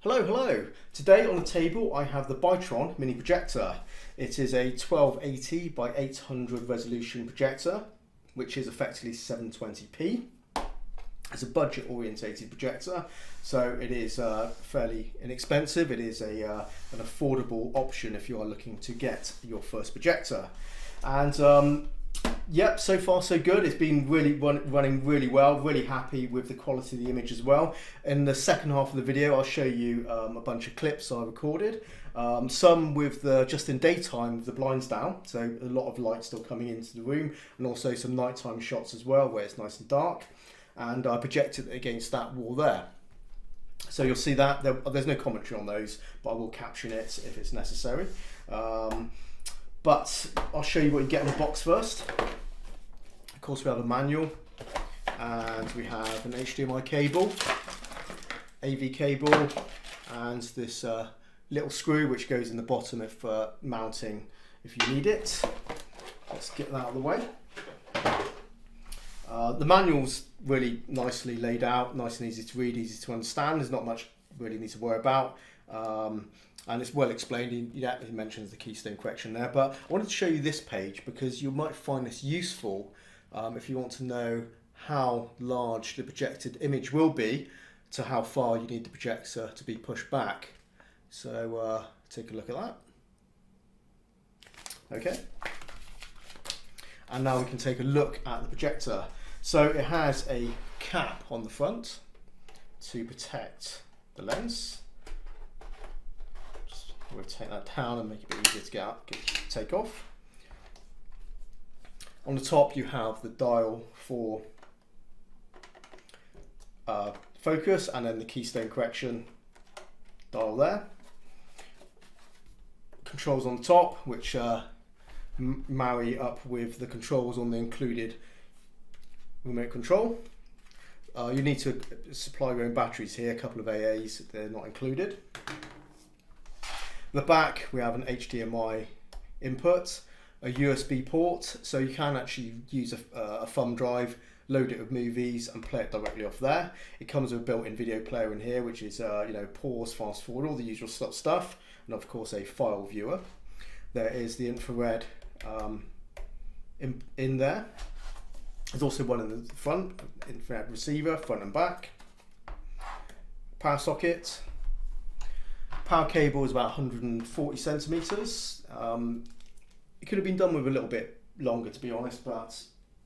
Hello, hello. Today on the table I have the BYTTRON mini projector. It is a 1280 by 800 resolution projector, which is effectively 720p. It's a budget orientated projector, so it is fairly inexpensive. It is an affordable option if you are looking to get your first projector. And yep, so far so good. It's been really running really well. Really happy with the quality of the image as well. In the second half of the video, I'll show you a bunch of clips I recorded. Some with just in daytime with the blinds down, so a lot of light still coming into the room, and also some nighttime shots as well where it's nice and dark. And I projected it against that wall there. So you'll see that there's no commentary on those, but I will caption it if it's necessary. But I'll show you what you get in the box first. Of course, we have a manual, and we have an HDMI cable, AV cable, and this little screw which goes in the bottom if mounting if you need it. Let's get that out of the way. The manual's really nicely laid out, nice and easy to read, easy to understand. There's not much really need to worry about. And it's well explained. He mentions the keystone correction there, but I wanted to show you this page because you might find this useful if you want to know how large the projected image will be to how far you need the projector to be pushed back. So take a look at that. Okay. And now we can take a look at the projector. So it has a cap on the front to protect the lens. Rotate that down and make it a bit easier to take off. On the top you have the dial for focus, and then the keystone correction dial there. Controls on the top, which marry up with the controls on the included remote control. You need to supply your own batteries here, a couple of AAs, they're not included. The back, we have an HDMI input, a USB port, so you can actually use a thumb drive, load it with movies and play it directly off there. It comes with a built-in video player in here, which is pause, fast forward, all the usual stuff, and of course a file viewer. There is the infrared in there. There's also one in the front, infrared receiver, front and back. Power socket. Power cable is about 140 centimeters. It could have been done with a little bit longer, to be honest, but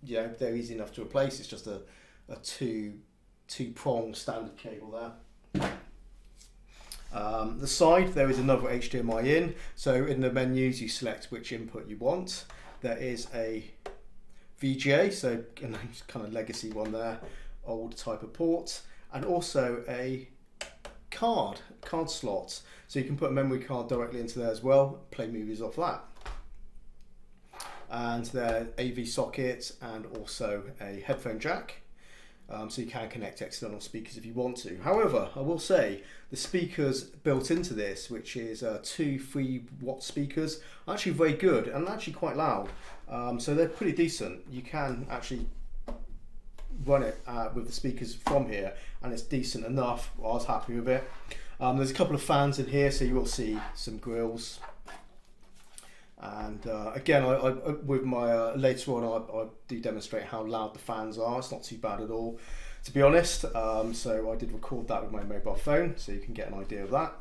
yeah, they're easy enough to replace. It's just a two-prong standard cable there. The side, there is another HDMI in. So in the menus, you select which input you want. There is a VGA, so a nice kind of legacy one there, old type of port, and also a card slot, so you can put a memory card directly into there as well, play movies off that. And their AV socket and also a headphone jack, so you can connect external speakers if you want to. However, I will say the speakers built into this, which is 2 3-watt speakers, are actually very good and actually quite loud, so they're pretty decent. You can actually run it with the speakers from here and it's decent enough. I was happy with it. There's a couple of fans in here, so you will see some grills. And again, with my later on, I do demonstrate how loud the fans are. It's not too bad at all, to be honest. So I did record that with my mobile phone, so you can get an idea of that.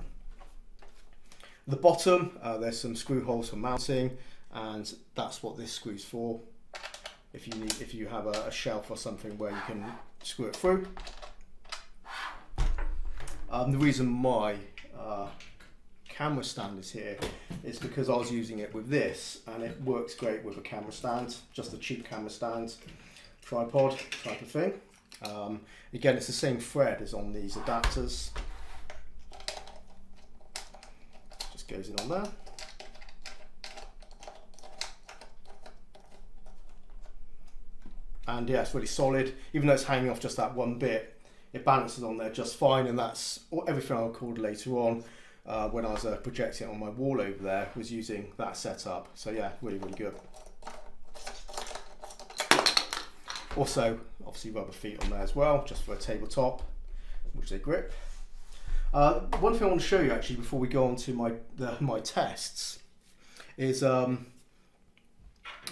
At the bottom, there's some screw holes for mounting, and that's what this screw's for. If you have a shelf or something where you can screw it through. The reason my camera stand is here is because I was using it with this, and it works great with a camera stand, just a cheap camera stand, tripod type of thing. Again, it's the same thread as on these adapters. Just goes in on there. And yeah, it's really solid. Even though it's hanging off just that one bit, it balances on there just fine, and that's everything I'll record later on when I was projecting it on my wall over there, was using that setup. So yeah, really, really good. Also, obviously rubber feet on there as well, just for a tabletop, which they grip. One thing I want to show you actually before we go on to my tests is a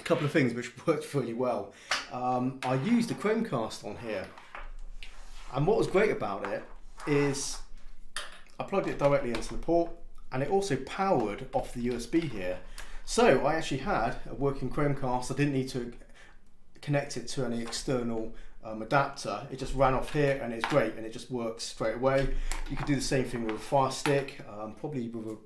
couple of things which worked really well. I used a Chromecast on here, and what was great about it is I plugged it directly into the port, and it also powered off the USB here. So I actually had a working Chromecast. I didn't need to connect it to any external adapter. It just ran off here, and it's great, and it just works straight away. You could do the same thing with a Fire Stick, probably with a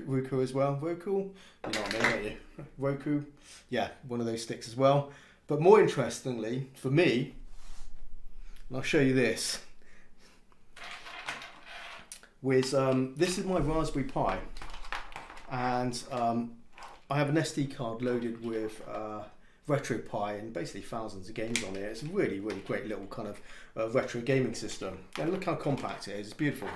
Roku as well. Roku, you know what I mean, don't you? Roku, yeah, one of those sticks as well. But more interestingly for me, and I'll show you this. With this is my Raspberry Pi, and I have an SD card loaded with RetroPie and basically thousands of games on it. It's a really, really great little kind of retro gaming system. And look how compact it is. It's beautiful.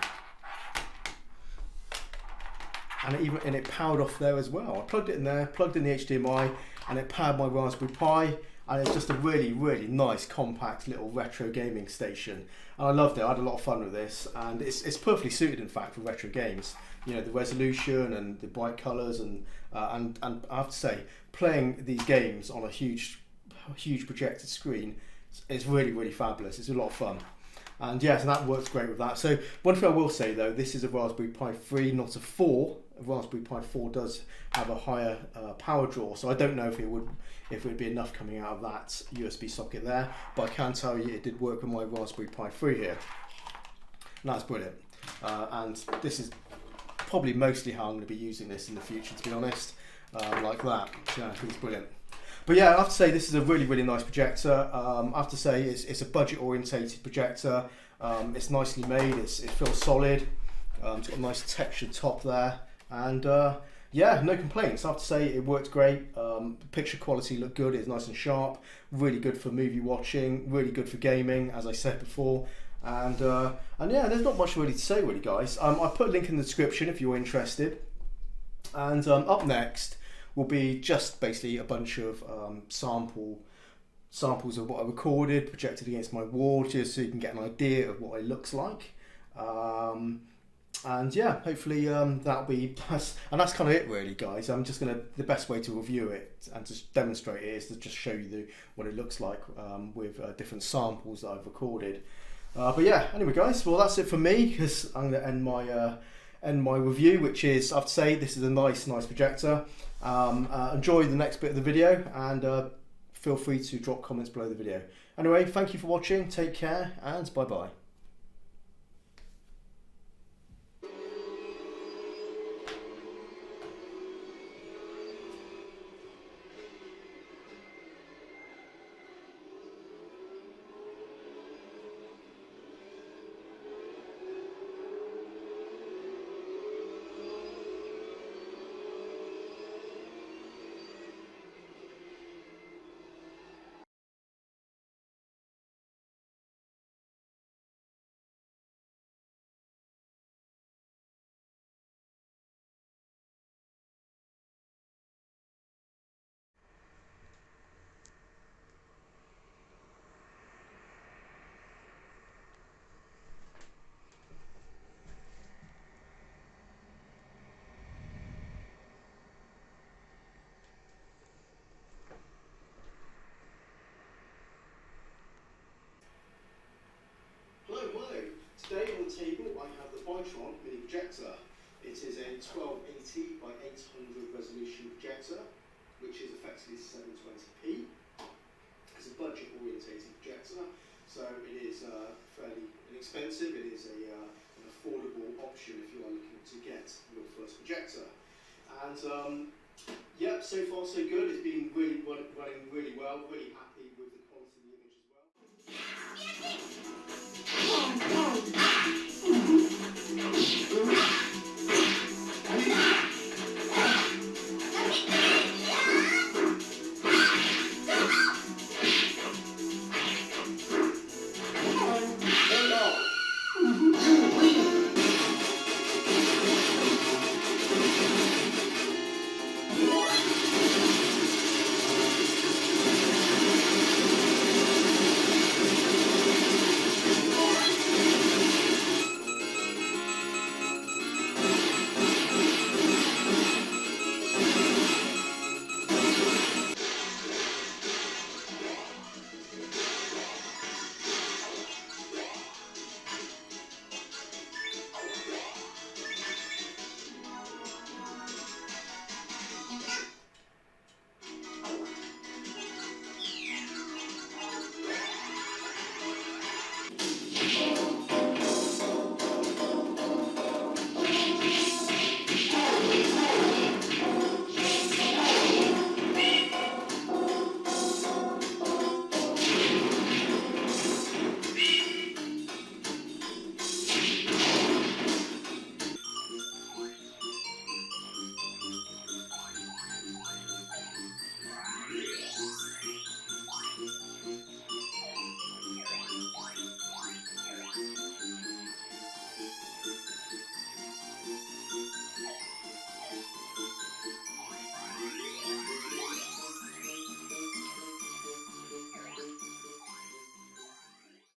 And it powered off there as well. I plugged it in there, plugged in the HDMI, and it powered my Raspberry Pi. And it's just a really, really nice, compact little retro gaming station. And I loved it. I had a lot of fun with this, and it's perfectly suited, in fact, for retro games. You know, the resolution and the bright colours, and I have to say, playing these games on a huge projected screen is really, really fabulous. It's a lot of fun. And yeah, so that works great with that. So one thing I will say though, this is a Raspberry Pi 3, not a 4. A Raspberry Pi 4 does have a higher power draw, so I don't know if it would be enough coming out of that USB socket there, but I can tell you it did work with my Raspberry Pi 3 here. And that's brilliant. And this is probably mostly how I'm going to be using this in the future, to be honest, like that. So yeah, I think it's brilliant. But yeah, I have to say this is a really, really nice projector. I have to say it's a budget-orientated projector. It's nicely made. It feels solid. It's got a nice textured top there, and yeah, no complaints. I have to say it worked great. Picture quality looked good. It's nice and sharp. Really good for movie watching. Really good for gaming, as I said before. And yeah, there's not much really to say, really, guys. I put a link in the description if you're interested. And up next will be just basically a bunch of samples of what I recorded, projected against my wall, just so you can get an idea of what it looks like. And yeah, hopefully that'll be, and that's kind of it really, guys. I'm just gonna, the best way to review it and to demonstrate it is to just show you what it looks like with different samples that I've recorded. But yeah, anyway guys, well that's it for me, because I'm gonna end my review, which is, I have to say, this is a nice projector. Enjoy the next bit of the video, and feel free to drop comments below the video. Anyway, thank you for watching, take care, and bye bye. Today on the table I have the BYTTRON mini projector. It is a 1280 by 800 resolution projector, which is effectively 720p. It's a budget orientated projector, so it is fairly inexpensive. It is an affordable option if you are looking to get your first projector. And yeah, so far so good. It's been running really well, really happy.